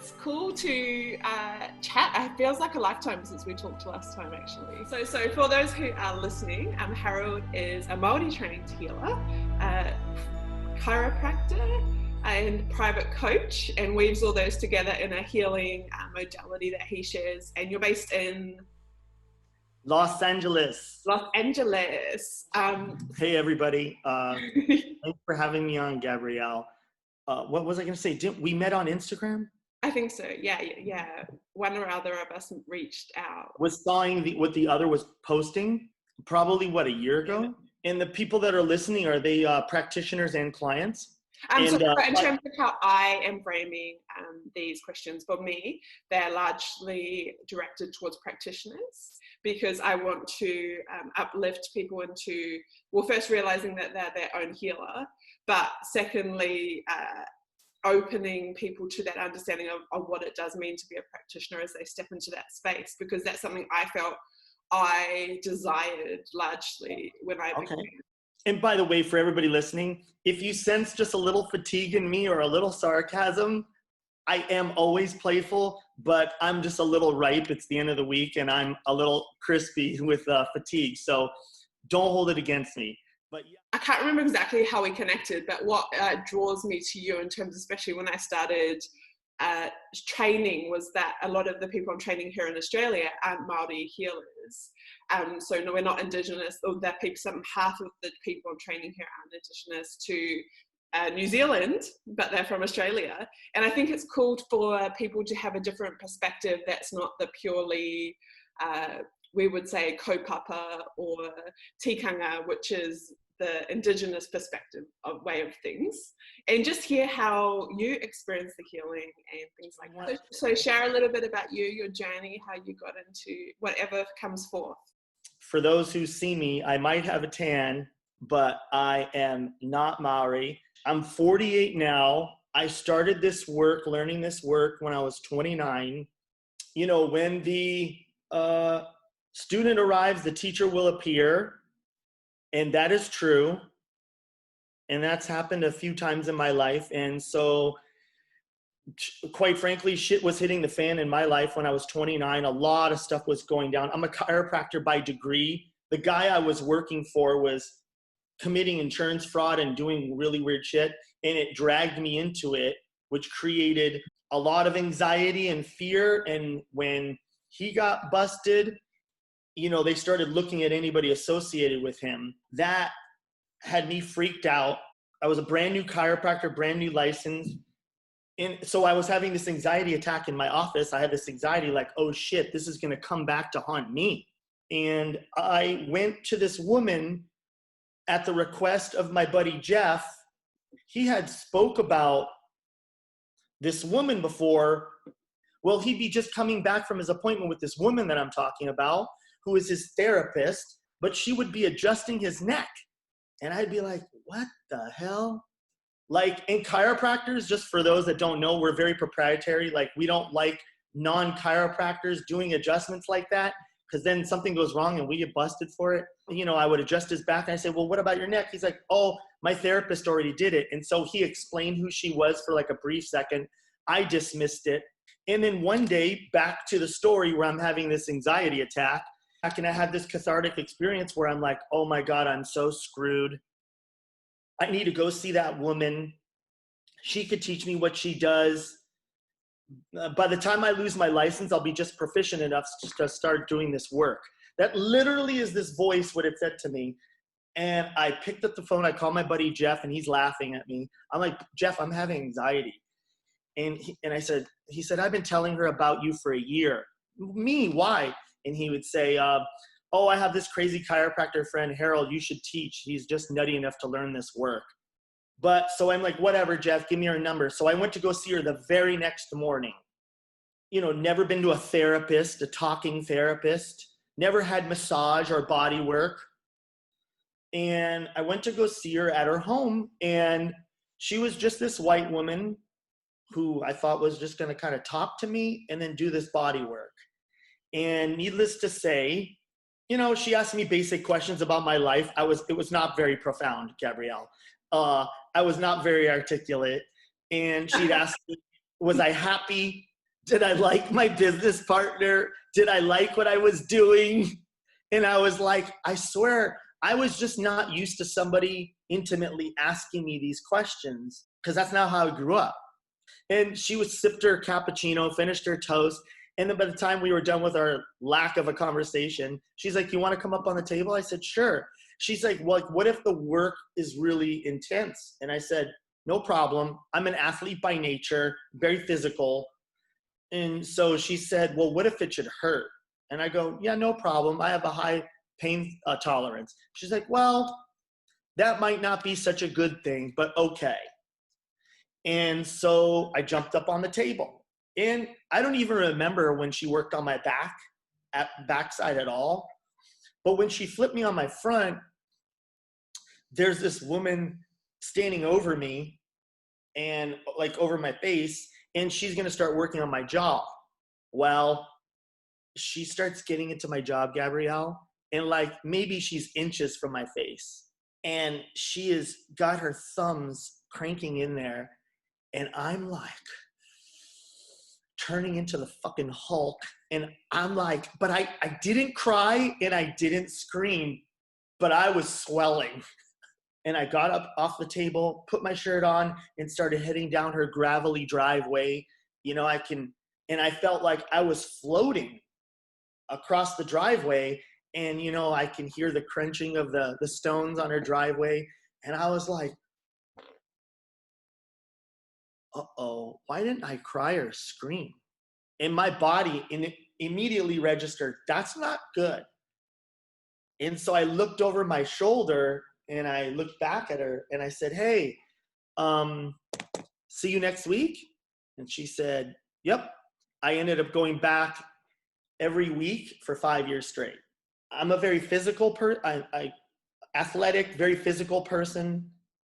it's cool to chat. It feels like a lifetime since we talked last time, actually. So for those who are listening, Harold is a Maori trained healer, chiropractor, and private coach, and weaves all those together in a healing modality that he shares. And you're based in Los Angeles. Los Angeles. Hey, everybody. Thanks for having me on, Gabrielle. What was I going to say? We met on Instagram? I think so. Yeah. One or other of us reached out. Was sawing what the other was posting probably, a year ago? And the people that are listening, are they practitioners and clients? So in terms of how I am framing these questions, for me, they're largely directed towards practitioners, because I want to uplift people into, well, first realizing that they're their own healer, but secondly, opening people to that understanding of what it does mean to be a practitioner as they step into that space, because that's something I felt I desired largely when I began. And by the way, for everybody listening, if you sense just a little fatigue in me or a little sarcasm, I am always playful, but I'm just a little ripe. It's the end of the week and I'm a little crispy with fatigue. So don't hold it against me. But yeah. I can't remember exactly how we connected, but what draws me to you in terms, especially when I started training, was that a lot of the people I'm training here in Australia aren't Maori healers. So no, we're not Indigenous, or that people, half of the people I'm training here aren't Indigenous to New Zealand, but they're from Australia. And I think it's cool for people to have a different perspective that's not the purely, we would say, kaupapa or tikanga, which is the Indigenous perspective of way of things, and just hear how you experience the healing and things like that. So share a little bit about you, your journey, how you got into whatever comes forth. For those who see me, I might have a tan, but I am not Maori. I'm 48 now. I started this work, learning this work, when I was 29. You know, when the student arrives, the teacher will appear. And that is true. And that's happened a few times in my life. And so, quite frankly, shit was hitting the fan in my life when I was 29. A lot of stuff was going down. I'm a chiropractor by degree. The guy I was working for was committing insurance fraud and doing really weird shit. And it dragged me into it, which created a lot of anxiety and fear. And when he got busted, you know, they started looking at anybody associated with him. That had me freaked out. I was a brand new chiropractor, brand new license. And so I was having this anxiety attack in my office. I had this anxiety like, oh shit, this is gonna come back to haunt me. And I went to this woman at the request of my buddy Jeff. He had spoke about this woman before. Well, he'd be just coming back from his appointment with this woman that I'm talking about, who is his therapist, but she would be adjusting his neck. And I'd be like, what the hell? Like, in chiropractors, just for those that don't know, we're very proprietary. Like, we don't like non-chiropractors doing adjustments like that, because then something goes wrong and we get busted for it. You know, I would adjust his back and I say, well, what about your neck? He's like, oh, my therapist already did it. And so he explained who she was for like a brief second. I dismissed it. And then one day, back to the story where I'm having this anxiety attack, and I had this cathartic experience where I'm like, oh my God, I'm so screwed. I need to go see that woman. She could teach me what she does. By the time I lose my license, I'll be just proficient enough to start doing this work. That literally is this voice, what it said to me. And I picked up the phone, I called my buddy Jeff, and he's laughing at me. I'm like, Jeff, I'm having anxiety. And he said, I've been telling her about you for a year. Me, why? And he would say, oh, I have this crazy chiropractor friend, Harold, you should teach. He's just nutty enough to learn this work. But so I'm like, whatever, Jeff, give me her number. So I went to go see her the very next morning. You know, never been to a therapist, a talking therapist, never had massage or body work. And I went to go see her at her home, and she was just this white woman who I thought was just going to kind of talk to me and then do this body work. And needless to say, you know, she asked me basic questions about my life. It was not very profound, Gabrielle. I was not very articulate. And she'd asked me, was I happy Did I like my business partner? Did I like what I was doing? And I was like, I swear, I was just not used to somebody intimately asking me these questions because that's not how I grew up. And she was sipped her cappuccino, finished her toast. And then by the time we were done with our lack of a conversation, she's like, you want to come up on the table? I said, sure. She's like, well, what if the work is really intense? And I said, no problem. I'm an athlete by nature, very physical. And so she said, well, what if it should hurt? And I go, yeah, no problem. I have a high pain tolerance. She's like, well, that might not be such a good thing, but okay. And so I jumped up on the table. And I don't even remember when she worked on my backside at all. But when she flipped me on my front, there's this woman standing over me and like over my face, and she's going to start working on my jaw. Well, she starts getting into my jaw, Gabrielle, and like maybe she's inches from my face. And she has got her thumbs cranking in there. And I'm like turning into the fucking Hulk. And I'm like, but I didn't cry and I didn't scream, but I was swelling. And I got up off the table, put my shirt on, and started heading down her gravelly driveway. And I felt like I was floating across the driveway. And, I can hear the crunching of the stones on her driveway. And I was like, uh-oh, why didn't I cry or scream? And my body immediately registered, that's not good. And so I looked over my shoulder and I looked back at her and I said, hey, see you next week? And she said, yep. I ended up going back every week for 5 years straight. I'm a very physical athletic, very physical person,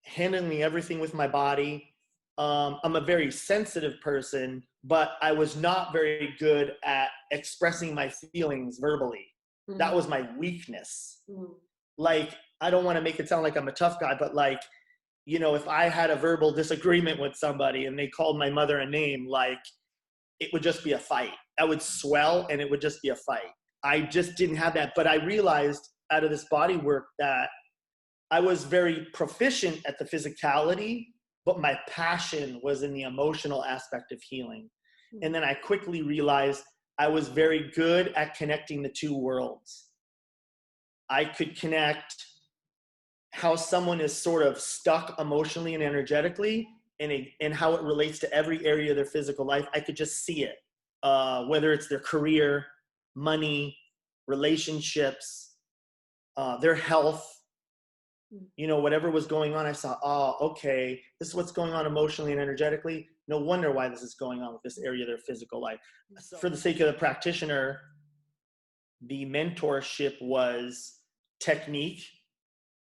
handling everything with my body. I'm a very sensitive person, but I was not very good at expressing my feelings verbally. Mm-hmm. That was my weakness. Mm-hmm. Like, I don't want to make it sound like I'm a tough guy, but like, if I had a verbal disagreement with somebody and they called my mother a name, like, it would just be a fight. I would swell and it would just be a fight. I just didn't have that. But I realized out of this body work that I was very proficient at the physicality, but my passion was in the emotional aspect of healing. And then I quickly realized I was very good at connecting the two worlds. I could connect how someone is sort of stuck emotionally and energetically and how it relates to every area of their physical life. I could just see it, whether it's their career, money, relationships, their health. Whatever was going on, I saw, oh, okay, this is what's going on emotionally and energetically. No wonder why this is going on with this area of their physical life. For the sake of the practitioner, the mentorship was technique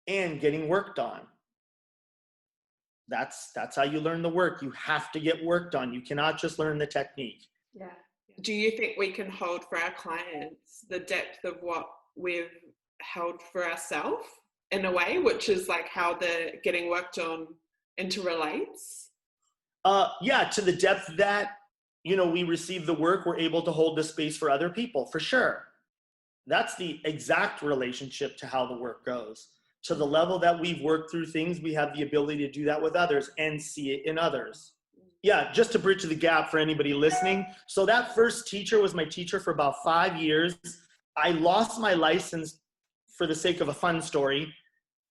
and getting work done. That's how you learn the work. You have to get work done. You cannot just learn the technique. Yeah. Do you think we can hold for our clients the depth of what we've held for ourselves? In a way, which is like how the getting work done interrelates? Yeah, to the depth that, we receive the work, we're able to hold the space for other people, for sure. That's the exact relationship to how the work goes. To the level that we've worked through things, we have the ability to do that with others and see it in others. Yeah, just to bridge the gap for anybody listening. So that first teacher was my teacher for about 5 years. I lost my license for the sake of a fun story.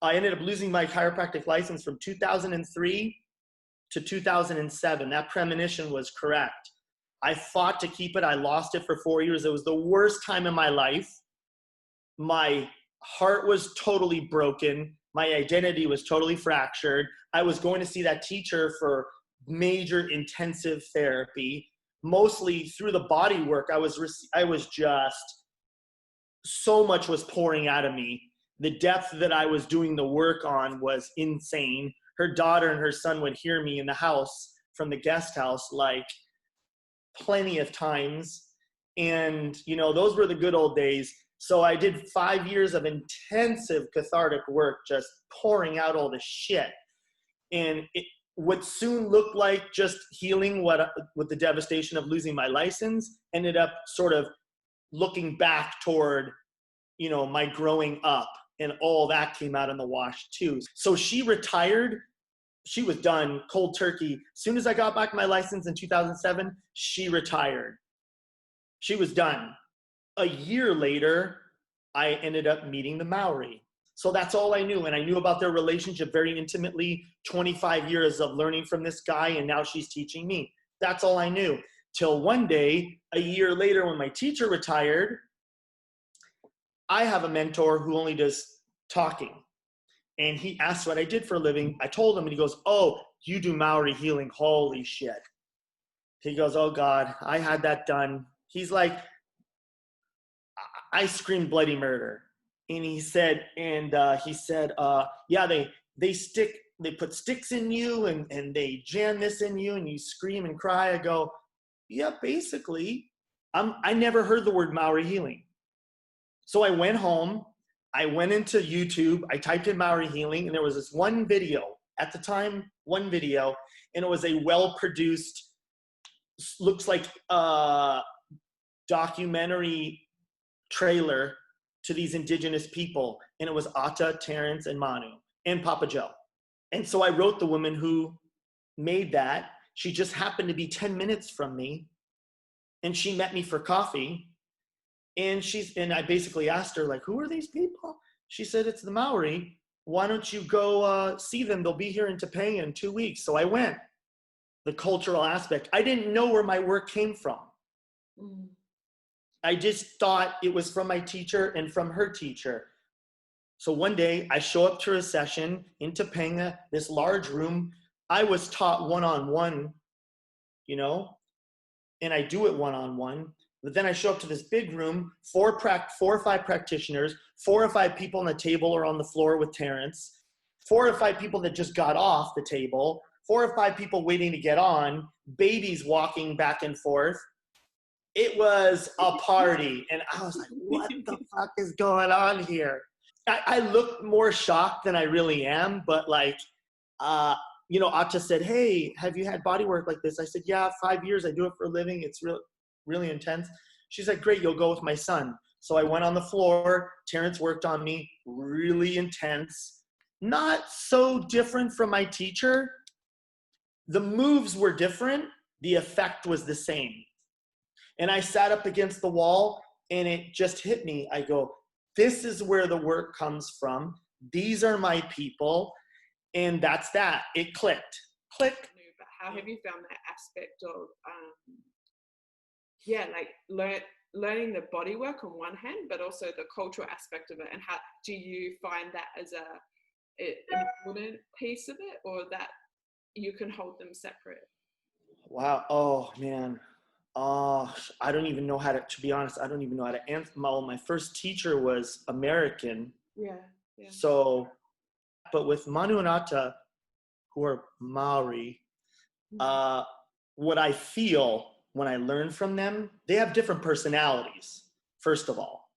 I ended up losing my chiropractic license from 2003 to 2007. That premonition was correct. I fought to keep it. I lost it for 4 years. It was the worst time in my life. My heart was totally broken. My identity was totally fractured. I was going to see that teacher for major intensive therapy, mostly through the body work. I was just, so much was pouring out of me. The depth that I was doing the work on was insane. Her daughter and her son would hear me in the house from the guest house like plenty of times. And, those were the good old days. So I did 5 years of intensive cathartic work, just pouring out all the shit. And what soon looked like just healing with the devastation of losing my license ended up sort of looking back toward, you know, my growing up, and all that came out in the wash too. So she retired. She was done cold turkey. As soon as I got back my license in 2007, she retired. She was done. A year later, I ended up meeting the Maori. So that's all I knew. And I knew about their relationship very intimately, 25 years of learning from this guy, and now she's teaching me. That's all I knew. Till one day, a year later, when my teacher retired, I have a mentor who only does talking. And he asked what I did for a living. I told him, and he goes, "Oh, you do Maori healing. Holy shit." He goes, "Oh God, I had that done." He's like, I screamed bloody murder. And he said, yeah, they put sticks in you and they jam this in you and you scream and cry. I go, yeah, basically, I never heard the word Maori healing. So I went home, I went into YouTube, I typed in Maori healing, and there was this one video, at the time, and it was a well-produced, looks like a documentary trailer to these indigenous people, and it was Ata, Terrence, and Manu, and Papa Joe. And so I wrote the woman who made that. She just happened to be 10 minutes from me, and she met me for coffee, and I basically asked her, like, who are these people? She said, it's the Maori. Why don't you go see them? They'll be here in Topanga in 2 weeks. So I went. The cultural aspect. I didn't know where my work came from. Mm. I just thought it was from my teacher and from her teacher. So one day I show up to a session in Topanga, this large room. I was taught one-on-one, you know, and I do it one-on-one. But then I show up to this big room, 4 or 5 practitioners, 4 or 5 people on the table or on the floor with Terrence, 4 or 5 people that just got off the table, 4 or 5 people waiting to get on, babies walking back and forth. It was a party, and I was like, what the fuck is going on here? I look more shocked than I really am, but like, you know, Ata said, hey, have you had body work like this? I said, yeah, 5 years, I do it for a living. It's really intense. She's like, great, you'll go with my son. So I went on the floor, Terrence worked on me, really intense. Not so different from my teacher. The moves were different, the effect was the same. And I sat up against the wall and it just hit me. I go, this is where the work comes from. These are my people. And that's that. It clicked. Click. But how have you found that aspect of, like learning the body work on one hand, but also the cultural aspect of it? And how do you find that as an important piece of it, or that you can hold them separate? Wow. Oh, man. I don't even know how to be honest, I don't even know how to answer. My first teacher was American. Yeah. So, but with Manu and Ata, who are Maori, what I feel when I learn from them, they have different personalities, first of all.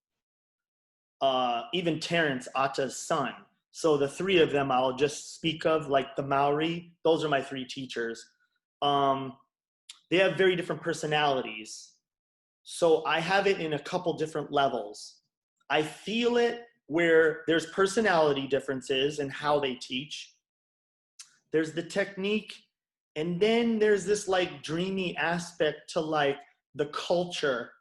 Even Terrence, Ata's son. So the 3 of them I'll just speak of, like the Maori, those are my 3 teachers. They have very different personalities. So I have it in a couple different levels. I feel it where there's personality differences in how they teach. There's the technique. And then there's this like dreamy aspect to like the culture.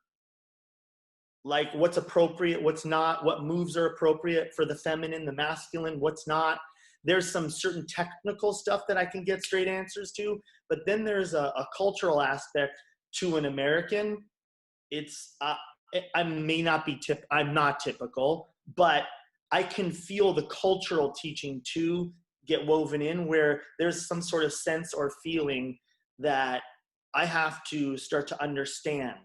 Like what's appropriate, what's not, what moves are appropriate for the feminine, the masculine, what's not. There's some certain technical stuff that I can get straight answers to, but then there's a cultural aspect to an American. It's, I'm not typical, but I can feel the cultural teaching too get woven in, where there's some sort of sense or feeling that I have to start to understand.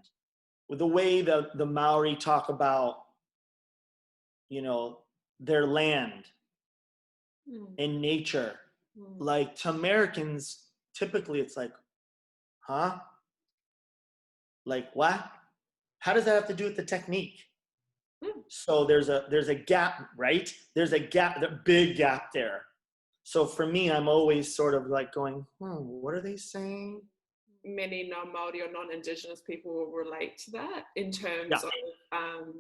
With the way the Maori talk about, you know, their land and nature. Like to Americans, typically it's like, huh? Like what? How does that have to do with the technique? So there's a gap, right? There's a gap, the big gap there. So for me, I'm always sort of like going, what are they saying? Many non-Māori or non-Indigenous people will relate to that in terms Yeah. of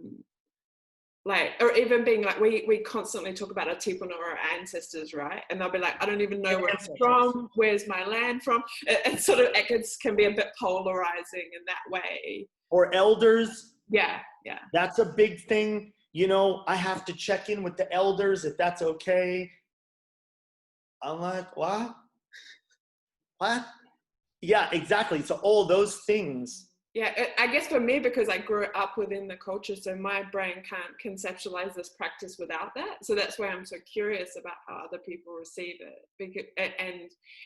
like, or even being like, we constantly talk about our tipuna or our ancestors, right? And they'll be like, I don't even know where I'm from, where's my land from? It sort of, it can be a bit polarizing in that way. Or elders. Yeah. That's a big thing. You know, I have to check in with the elders if that's okay. I'm like, what? Yeah, exactly. So all those things. Yeah, I guess for me, because I grew up within the culture, so my brain can't conceptualize this practice without that. So that's why I'm so curious about how other people receive it. Because,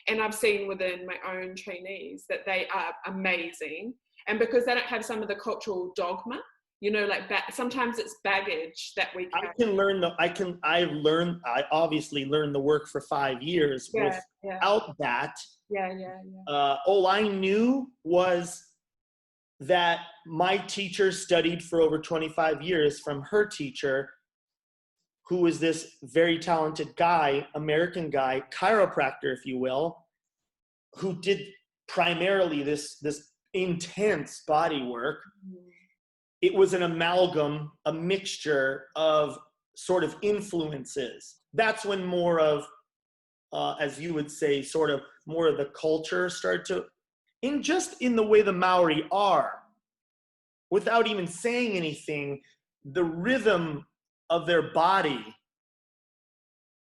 and I've seen within my own trainees that they are amazing. And because they don't have some of the cultural dogma, you know, like sometimes it's baggage that we carry. I obviously learned the work for 5 years. Without that. All I knew was that my teacher studied for over 25 years from her teacher, who was this very talented guy, American guy, chiropractor, if you will, who did primarily this intense body work. It was an amalgam, a mixture of sort of influences. That's when more of, as you would say, sort of more of the culture started to, in the way the Maori are, without even saying anything, the rhythm of their body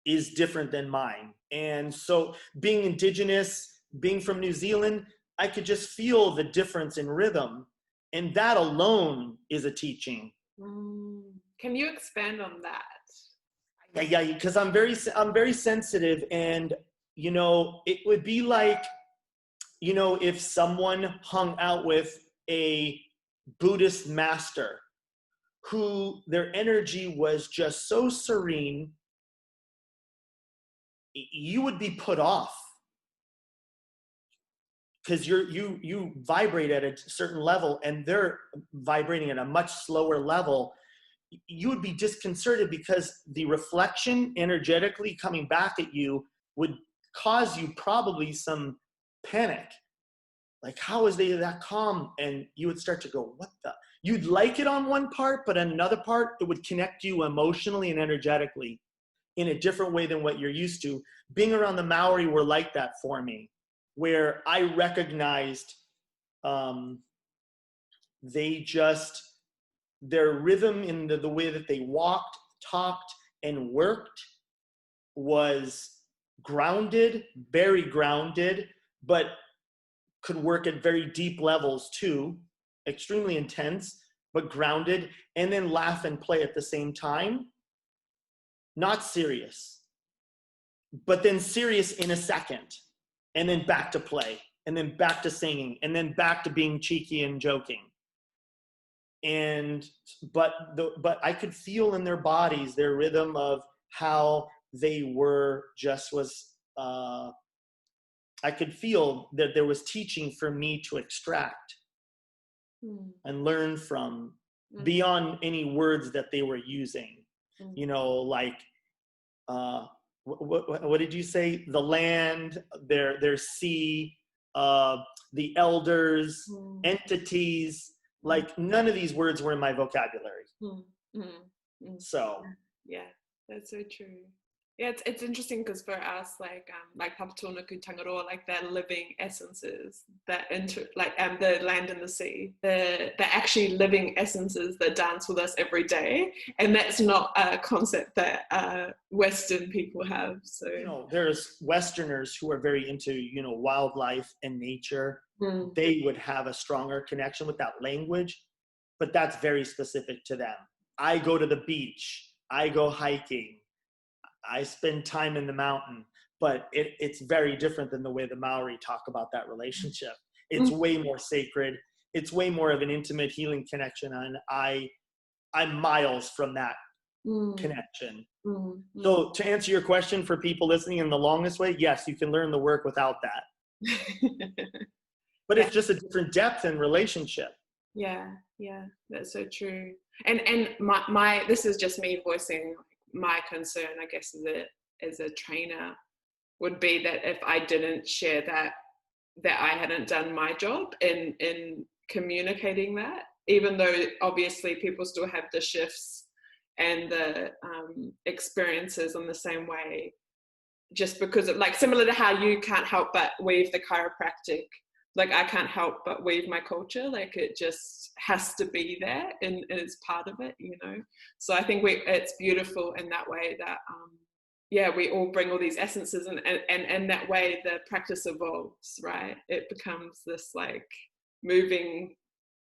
is different than mine. And so being Indigenous, being from New Zealand, I could just feel the difference in rhythm. And that alone is a teaching. Can you expand on that? Yeah, because I'm very sensitive, and you know, it would be like, you know, if someone hung out with a Buddhist master who their energy was just so serene, you would be put off because you vibrate at a certain level and they're vibrating at a much slower level. You would be disconcerted because the reflection energetically coming back at you would cause you probably some panic. Like, how is they that calm? And you would start to go, what the? You'd like it on one part, but on another part, it would connect you emotionally and energetically in a different way than what you're used to. Being around the Maori were like that for me, where I recognized their rhythm in the way that they walked, talked, and worked was grounded, very grounded, but could work at very deep levels too, extremely intense, but grounded, and then laugh and play at the same time. Not serious, but then serious in a second, and then back to play, and then back to singing, and then back to being cheeky and joking. But I could feel in their bodies, their rhythm of how they were I could feel that there was teaching for me to extract and learn from beyond any words that they were using. You know, like, what did you say? The land, their sea, the elders, entities. Like, none of these words were in my vocabulary. So yeah, that's so true. Yeah, it's interesting because for us, like Papatūānuku Tangaroa, like they're living essences that the land and the sea, they're actually living essences that dance with us every day, and that's not a concept that Western people have. So, you know, there's Westerners who are very into, you know, wildlife and nature. They would have a stronger connection with that language, but that's very specific to them. I go to the beach, I go hiking, I spend time in the mountain, but it's very different than the way the Maori talk about that relationship. It's way more sacred. It's way more of an intimate healing connection. And I'm miles from that connection. So to answer your question for people listening in the longest way, yes, you can learn the work without that. But it's just a different depth and relationship. Yeah, that's so true. And my this is just me voicing my concern, I guess, as a trainer. would be that if I didn't share that, that I hadn't done my job in communicating that, even though obviously people still have the shifts and the experiences in the same way, just because of, like, similar to how you can't help but weave the chiropractic, like I can't help but weave my culture, like it just has to be there and it's part of it, you know. So I think it's beautiful in that way that we all bring all these essences, and that way the practice evolves, right? It becomes this like moving,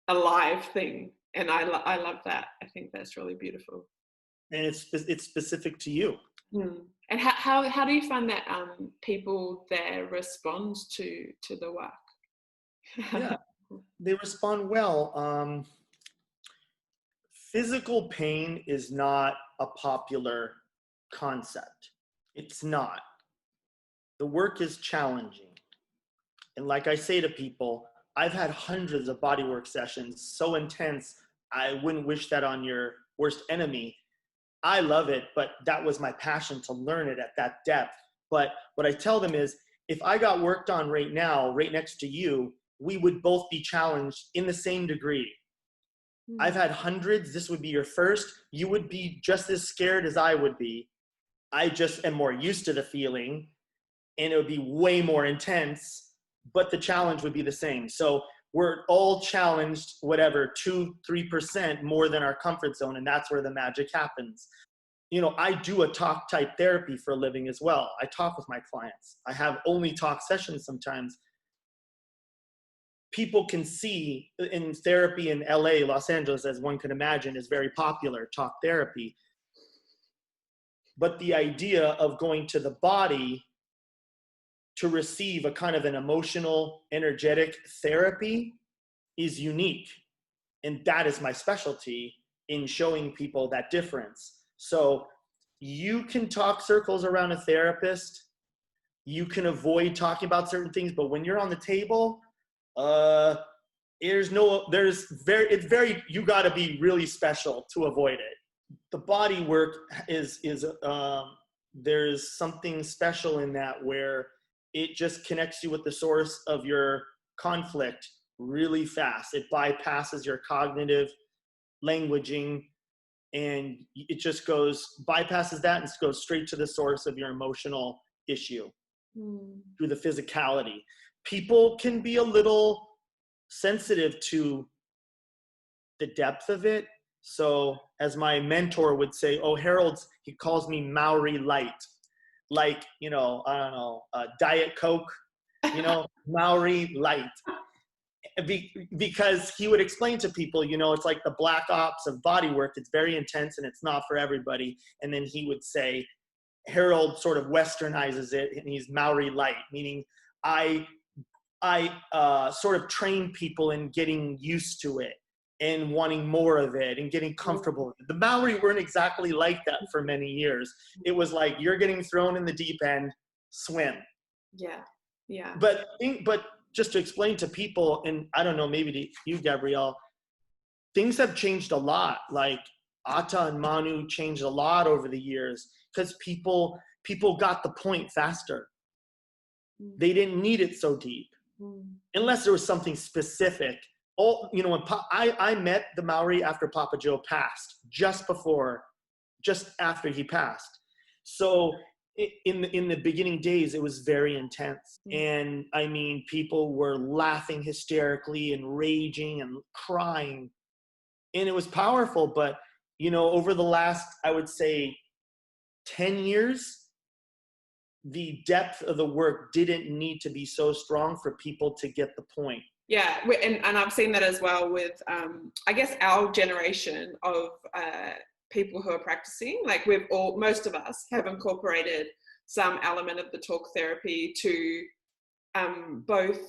alive thing, and I love that. I think that's really beautiful. And it's specific to you. And how do you find that people there respond to the work? Yeah, they respond well. Physical pain is not a popular concept. It's not. The work is challenging. And like I say to people, I've had hundreds of bodywork sessions so intense, I wouldn't wish that on your worst enemy. I love it, but that was my passion to learn it at that depth. But what I tell them is, if I got worked on right now, right next to you, we would both be challenged in the same degree. I've had hundreds. This would be your first. You would be just as scared as I would be. I just am more used to the feeling, and it would be way more intense, but the challenge would be the same. So we're all challenged, whatever, 2-3% more than our comfort zone, and that's where the magic happens. You know, I do a talk type therapy for a living as well. I talk with my clients. I have only talk sessions sometimes. People can see in therapy in LA, Los Angeles, as one can imagine, is very popular, talk therapy. But the idea of going to the body to receive a kind of an emotional, energetic therapy is unique. And that is my specialty in showing people that difference. So you can talk circles around a therapist. You can avoid talking about certain things, but when you're on the table, you gotta be really special to avoid it. The body work there's something special in that, where it just connects you with the source of your conflict really fast. It bypasses your cognitive languaging, and it just bypasses that and goes straight to the source of your emotional issue through the physicality. People can be a little sensitive to the depth of it. So as my mentor would say, he calls me Maori light. Like, you know, I don't know, Diet Coke, you know, Maori light. Because he would explain to people, you know, it's like the black ops of body work. It's very intense and it's not for everybody. And then he would say, Harold sort of westernizes it, and he's Maori light, meaning I sort of train people in getting used to it and wanting more of it and getting comfortable with it. The Maori weren't exactly like that for many years. It was like, you're getting thrown in the deep end, swim. Yeah. But just to explain to people, and I don't know, maybe to you, Gabrielle, things have changed a lot. Like Ata and Manu changed a lot over the years because people got the point faster. They didn't need it so deep, unless there was something specific. You know, when I met the Maori after Papa Joe passed, just after he passed. So in the beginning days, it was very intense. And I mean, people were laughing hysterically and raging and crying. And it was powerful. But, you know, over the last, I would say, 10 years, the depth of the work didn't need to be so strong for people to get the point. Yeah, and I've seen that as well with, I guess, our generation of people who are practicing. Like most of us have incorporated some element of the talk therapy to both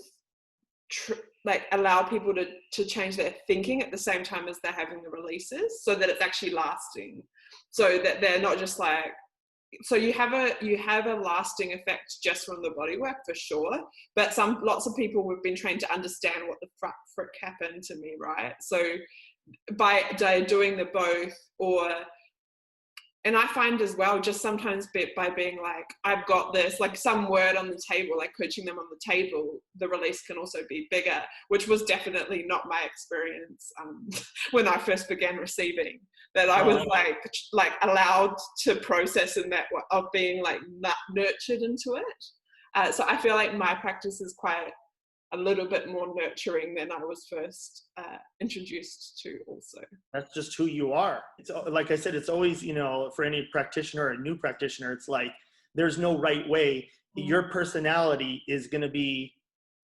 allow people to change their thinking at the same time as they're having the releases, so that it's actually lasting, so that they're not just like, so you have a lasting effect just from the body work for sure, but lots of people have been trained to understand what the frick happened to me, right? So by doing the both, or And I find as well, just sometimes by being like, I've got this, like some word on the table, like coaching them on the table, the release can also be bigger, which was definitely not my experience when I first began receiving. That I was like allowed to process in that of being like nurtured into it. So I feel like my practice is quite a little bit more nurturing than I was first introduced to also. That's just who you are. It's like I said, it's always, you know, for any practitioner or a new practitioner, it's like, there's no right way. Your personality is going to be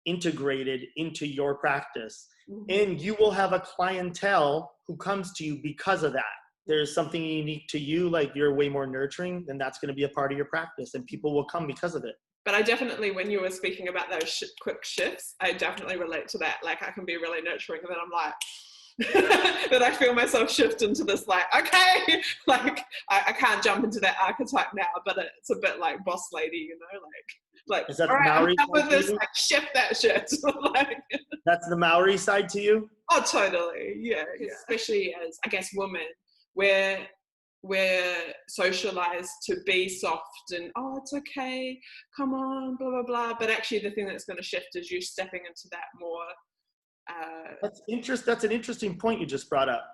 integrated into your practice. And you will have a clientele who comes to you because of that. There's something unique to you, like you're way more nurturing, then that's going to be a part of your practice and people will come because of it. But I definitely, when you were speaking about those quick shifts, I definitely relate to that. Like I can be really nurturing and then I'm like, then I feel myself shift into this like, okay, like I can't jump into that archetype now, but it's a bit like boss lady, you know, like is that all the right, Maori I'm with side this, to you? like shift that shit. Like, that's the Maori side to you? Oh, totally. Yeah. Especially as, I guess, women, we're socialized to be soft and, oh, it's okay, come on, blah, blah, blah. But actually the thing that's going to shift is you stepping into that more. That's an interesting point you just brought up.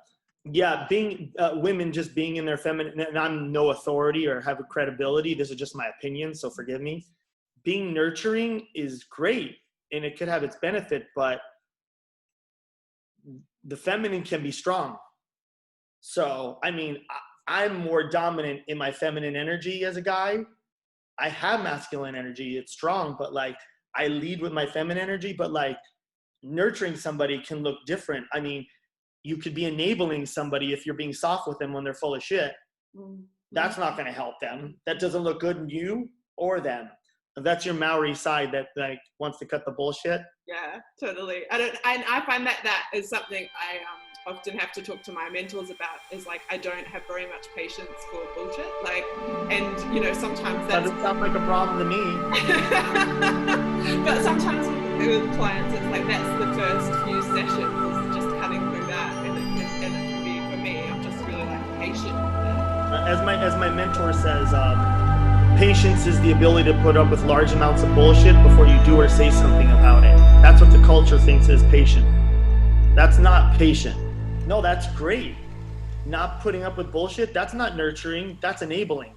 Yeah, being women just being in their feminine, and I'm no authority or have a credibility. This is just my opinion, so forgive me. Being nurturing is great and it could have its benefit, but the feminine can be strong. So, I mean, I'm more dominant in my feminine energy as a guy. I have masculine energy. It's strong, but like I lead with my feminine energy, but like nurturing somebody can look different. I mean, you could be enabling somebody if you're being soft with them when they're full of shit. That's not going to help them. That doesn't look good in you or them. That's your Maori side that like wants to cut the bullshit. Yeah, totally. I find that is something I often have to talk to my mentors about, is like I don't have very much patience for bullshit. Like, and you know, sometimes that doesn't sound like a problem to me. But sometimes with clients, it's like that's the first few sessions, is just cutting through that, and it can be, for me, I'm just really like patient. As my mentor says, patience is the ability to put up with large amounts of bullshit before you do or say something about it. That's what the culture thinks is patient. That's not patient. No, that's great. Not putting up with bullshit, that's not nurturing, that's enabling.